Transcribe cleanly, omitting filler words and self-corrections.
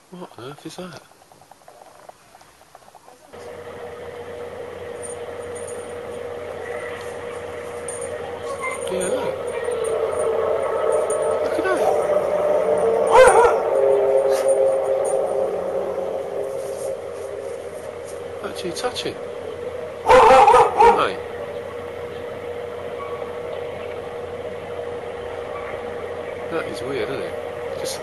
What on earth is that? Yeah, look. Look at that. Actually touching. Aren't they? That is weird, isn't it? Just